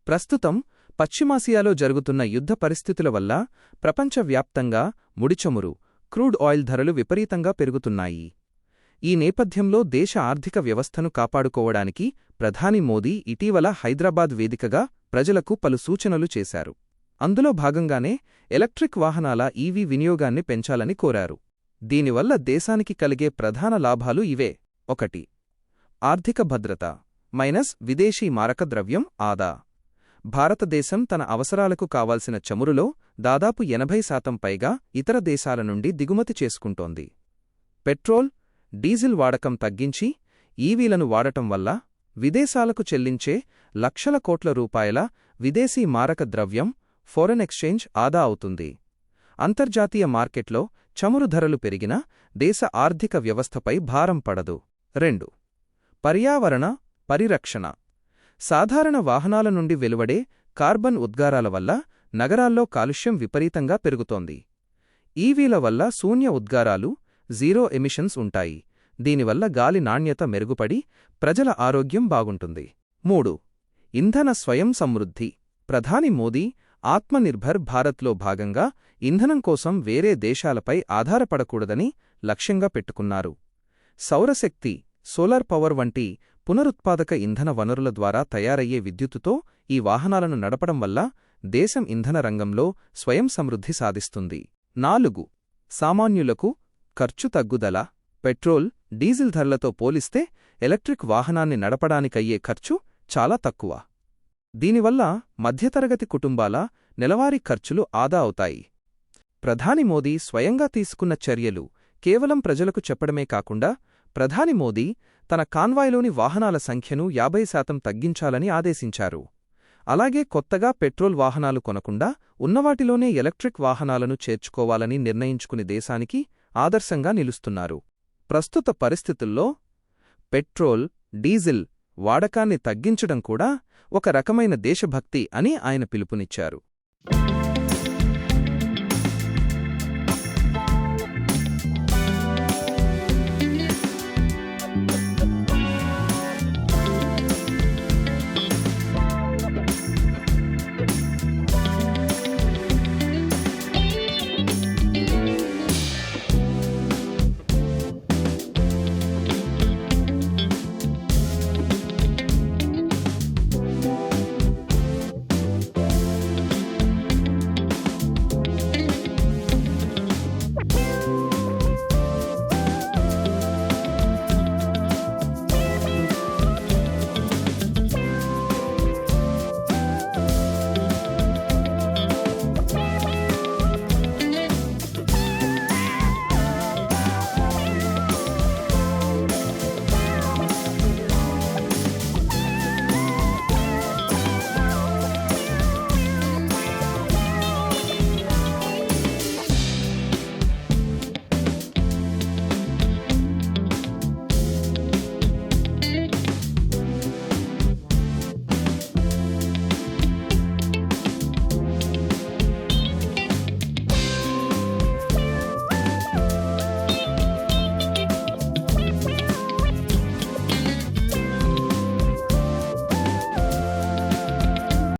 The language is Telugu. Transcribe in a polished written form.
ప్రస్తుతం పశ్చిమాసియాలో జరుగుతున్న యుద్ధ పరిస్థితుల వల్ల ప్రపంచవ్యాప్తంగా ముడిచమురు, క్రూడ్ ఆయిల్ ధరలు విపరీతంగా పెరుగుతున్నాయి. ఈ నేపథ్యంలో దేశ ఆర్థిక వ్యవస్థను కాపాడుకోవడానికి ప్రధాని మోదీ ఇటీవల హైదరాబాద్ వేదికగా ప్రజలకు పలు సూచనలు చేశారు. అందులో భాగంగానే ఎలక్ట్రిక్ వాహనాల ఈవీ వినియోగాన్ని పెంచాలని కోరారు. దీనివల్ల దేశానికి కలిగే ప్రధాన లాభాలు ఇవే. 1. ఆర్థిక భద్రత - విదేశీ మారకద్రవ్యం ఆదా. భారతదేశం తన అవసరాలకు కావాల్సిన చమురులో దాదాపు 80% పైగా ఇతర దేశాల నుండి దిగుమతి చేసుకుంటోంది. పెట్రోల్, డీజిల్ వాడకం తగ్గించి ఈవీలను వాడటం వల్ల విదేశాలకు చెల్లించే లక్షల కోట్ల రూపాయల విదేశీ మారక ద్రవ్యం ఫారెన్ ఎక్స్చేంజ్ ఆదా అవుతుంది. అంతర్జాతీయ మార్కెట్లో చమురు ధరలు పెరిగినా దేశ ఆర్థిక వ్యవస్థపై భారం పడదు. 2. పర్యావరణ పరిరక్షణ. సాధారణ వాహనాల నుండి వెలువడే కార్బన్ ఉద్గారాల వల్ల నగరాల్లో కాలుష్యం విపరీతంగా పెరుగుతోంది. ఈవీల వల్ల శూన్య ఉద్గారాలు, జీరో ఎమిషన్స్ ఉంటాయి. దీనివల్ల గాలి నాణ్యత మెరుగుపడి ప్రజల ఆరోగ్యం బాగుంటుంది. 3. ఇంధన స్వయం సమృద్ధి. ప్రధాని మోదీ ఆత్మనిర్భర్ భారత్లో భాగంగా ఇంధనం కోసం వేరే దేశాలపై ఆధారపడకూడదని లక్ష్యంగా పెట్టుకున్నారు. సౌరశక్తి, సోలార్ పవర్ వంటి పునరుత్పాదక ఇంధన వనరుల ద్వారా తయారయ్యే విద్యుత్తుతో ఈ వాహనాలను నడపడం వల్ల దేశం ఇంధన రంగంలో స్వయం సమృద్ధి సాధిస్తుంది. 4. సామాన్యులకు ఖర్చు తగ్గుదల. పెట్రోల్, డీజిల్ ధరలతో పోలిస్తే ఎలక్ట్రిక్ వాహనాన్ని నడపడానికయ్యే ఖర్చు చాలా తక్కువ. దీనివల్ల మధ్యతరగతి కుటుంబాల నెలవారీ ఖర్చులు ఆదా అవుతాయి. ప్రధాని మోదీ స్వయంగా తీసుకున్న చర్యలు కేవలం ప్రజలకు చెప్పడమే కాకుండా ప్రధాని మోదీ తన కాన్వాయ్లోని వాహనాల సంఖ్యను 50% తగ్గించాలని ఆదేశించారు. అలాగే కొత్తగా పెట్రోల్ వాహనాలు కొనకుండా ఉన్నవాటిలోనే ఎలక్ట్రిక్ వాహనాలను చేర్చుకోవాలని నిర్ణయించుకుని దేశానికి ఆదర్శంగా నిలుస్తున్నారు. ప్రస్తుత పరిస్థితుల్లో పెట్రోల్, డీజిల్ వాడకాన్ని తగ్గించడం కూడా ఒక రకమైన దేశభక్తి అని ఆయన పిలుపునిచ్చారు.